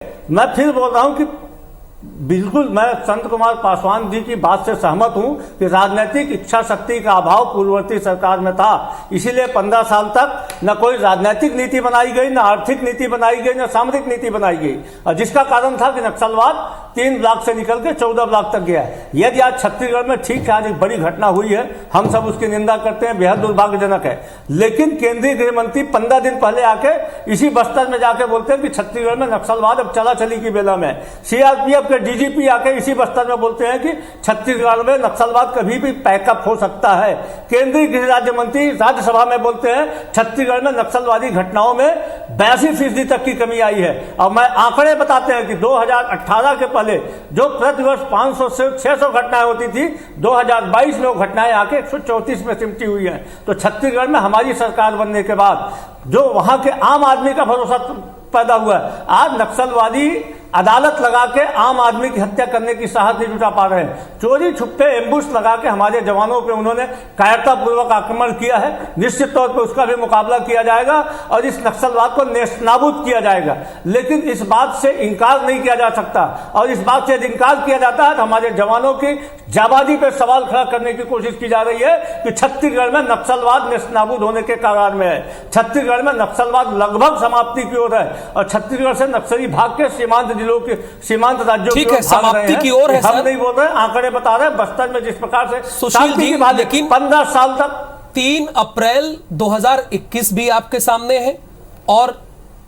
मैं फिर बोल रहा हूं कि बिल्कुल मैं संत कुमार पासवान जी की बात से सहमत हूं कि राजनीतिक इच्छा शक्ति का अभाव पूर्ववर्ती सरकार में था। इसीलिए 15 साल तक न कोई राजनीतिक नीति बनाई गई, न आर्थिक नीति बनाई गई, न सामरिक नीति बनाई गई, और जिसका कारण था कि नक्सलवाद 3 ब्लॉक से निकल के 14 ब्लॉक तक गया है। यदि आज छत्तीसगढ़ में ठीक है, आज एक बड़ी घटना हुई है, हम सब उसकी निंदा करते हैं, बेहद दुर्भाग्यजनक है, लेकिन केंद्रीय गृह मंत्री 15 दिन पहले आके इसी बस्तर में जाके बोलते हैं कि छत्तीसगढ़ में नक्सलवाद अब चला चली की बेला में। सीआरपीएफ के डीजीपी आके इसी बस्तर में बोलते हैं कि छत्तीसगढ़ में नक्सलवाद कभी भी पैकअप हो सकता है। केंद्रीय गृह राज्य मंत्री राज्यसभा में बोलते हैं छत्तीसगढ़ में नक्सलवादी घटनाओं में 82% तक की कमी आई है। और मैं आंकड़े बताते हैं कि 2018 के पहले जो प्रतिवर्ष 500 से 600 घटनाएं होती थी, 2022 में वो घटनाएं आके 134 में सिमटी हुई है। तो छत्तीसगढ़ में हमारी सरकार बनने के बाद जो वहां के आम आदमी का भरोसा पैदा हुआ है, आज नक्सलवादी अदालत लगा के आम आदमी की हत्या करने की साहस नहीं जुटा पा रहे हैं। चोरी छुपे एम्बुश लगा के हमारे जवानों पे उन्होंने कायरतापूर्वक आक्रमण किया है। निश्चित तौर पर उसका भी मुकाबला किया जाएगा और इस नक्सलवाद को नेस्तनाबूद किया जाएगा, लेकिन इस बात से इनकार नहीं किया जा सकता। और इस बात से यदि इनकार किया जाता है तो हमारे जवानों की जाबाजी पर सवाल खड़ा करने की कोशिश की जा रही है कि छत्तीसगढ़ में नक्सलवाद नेस्तनाबूद होने के कगार में है। छत्तीसगढ़ में नक्सलवाद लगभग समाप्ति की ओर है और छत्तीसगढ़ से नक्सली भाग के सीमांत जिलों के सीमांत राज्यों ठीक है, समाप्ति की ओर है। हम नहीं बोल रहे, आंकड़े बता रहे हैं बस्तर में जिस प्रकार से सुशील जी, लेकिन 15 साल तक 3 अप्रैल 2021 भी आपके सामने है और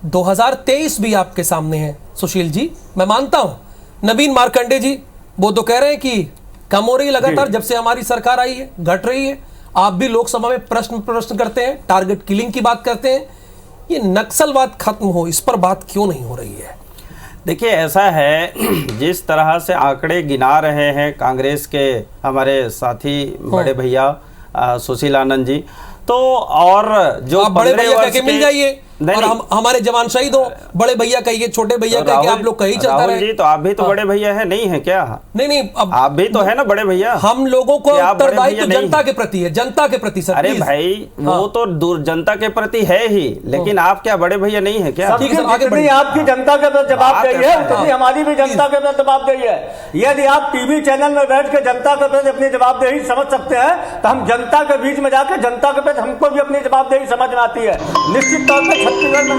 2023 भी आपके सामने है। सुशील जी, मैं मानता हूं नवीन मार्कंडे जी वो तो कह रहे हैं कि कम हो रही है लगातार जब से हमारी सरकार आई है, घट रही है। आप भी लोकसभा में प्रश्न करते हैं, टारगेट किलिंग की बात करते हैं। ये नक्सलवाद खत्म हो, इस पर बात क्यों नहीं हो रही है? देखिए, ऐसा है, जिस तरह से आंकड़े गिना रहे हैं कांग्रेस के हमारे साथी बड़े भैया सुशील आनंद जी, तो और जो आप बड़े भैया कह के मिल जाइए और हमारे जवान शहीद हो, बड़े भैया कहिए, छोटे भैया कह के आप लोग कहीं चलता रहे। जी, तो आप भी तो बड़े भैया है, नहीं है क्या? नहीं, अब आप भी तो है ना बड़े भैया। हम लोगों को उत्तरदायित्व जनता के प्रति है, जनता के प्रति सर। अरे भाई, वो तो दूर जनता के प्रति है ही, लेकिन आप क्या बड़े भैया नहीं है क्या? जितनी आपकी जनता के प्रति जवाबदेही है उतनी हमारी भी जनता के प्रति जवाबदेही है। यदि आप टीवी चैनल में बैठ के जनता के प्रति अपनी जवाबदेही समझ सकते हैं तो हम जनता के बीच में जाकर जनता के प्रति हमको भी अपनी जवाबदेही समझ में आती है। निश्चित तौर पर छत्तीसगढ़ में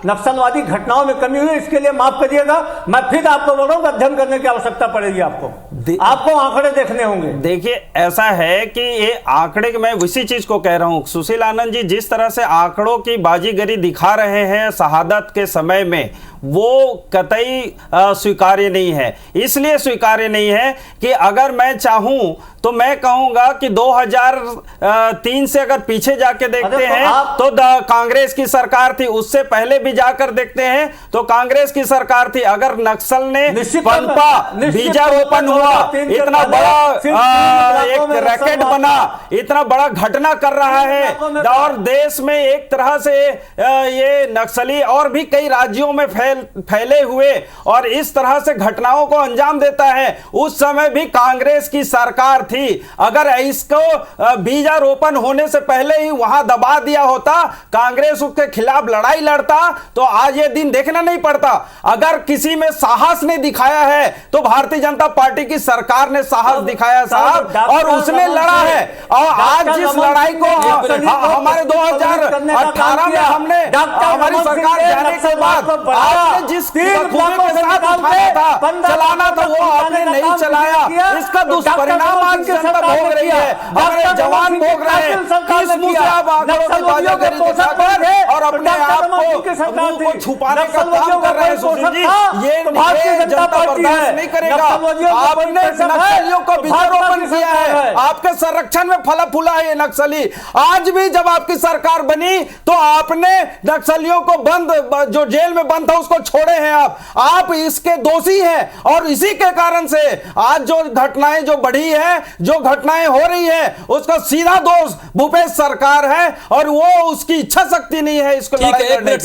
नक्सलवादी घटनाओं में कमी हुई, इसके लिए माफ करिएगा। मैं फिर आपको बोल रहा हूं, अध्ययन करने की आवश्यकता पड़ेगी, आपको आंकड़े देखने होंगे। देखिए, ऐसा है कि ये आंकड़े, मैं उसी चीज को कह रहा हूं सुशील आनंद जी, जिस तरह से आंकड़ों की बाजीगरी दिखा रहे हैं शहादत के समय में, वो कतई स्वीकार्य नहीं है। इसलिए स्वीकार्य नहीं है कि अगर मैं चाहूं तो मैं कहूंगा कि 2003 से अगर पीछे जाके देखते हैं तो कांग्रेस की सरकार थी, उससे पहले भी जाकर देखते हैं तो कांग्रेस की सरकार थी। अगर नक्सल ने पनपा, बीजारोपण हुआ, इतना बड़ा एक रैकेट बना, इतना बड़ा घटना कर रहा है और देश में एक तरह से ये नक्सली और भी कई राज्यों में फैले हुए और इस तरह से घटनाओं को अंजाम देता है, उस समय भी कांग्रेस की सरकार थी। अगर इसको बीजारोपण होने से पहले ही वहां दबा दिया होता, कांग्रेस उसके खिलाफ लड़ाई लड़ता, तो आज ये दिन देखना नहीं पड़ता। अगर किसी में साहस ने दिखाया है तो भारतीय जनता पार्टी की सरकार ने साहस दिखाया साहब, और उसने लड़ा है। और आज जिस लड़ाई को हमारे 2018 में हमने हमारी सरकार जाने के बाद आपने जिस खूबे के साथ उठाया था, चलाना था, वो आपने नहीं चलाया। इसका दुष्परिणाम आज की जनता भोग रही है, हमारे जवान भोग रहे हैं। किस मुंह से आप आंकड़ों की बाजीगरी दिखाकर और अपने आप को छुपाने का काम कर रहे हैं सुशील जी, ये जनता बर्दाश्त नहीं करेगा। आपने नक्सलियों को बीजारोपण किया है, आपके संरक्षण में फला फूला है ये नक्सली। आज भी जब आपकी सरकार बनी तो आपने नक्सलियों को जो जेल में बंद था उसको छोड़े हैं। आप इसके दोषी हैं और इसी के कारण से आज जो घटनाएं जो बढ़ी है, जो घटनाएं हो रही है, उसका सीधा दोष भूपेश सरकार है और वो उसकी इच्छा शक्ति नहीं है इसको लड़ाई लड़ने के लिए।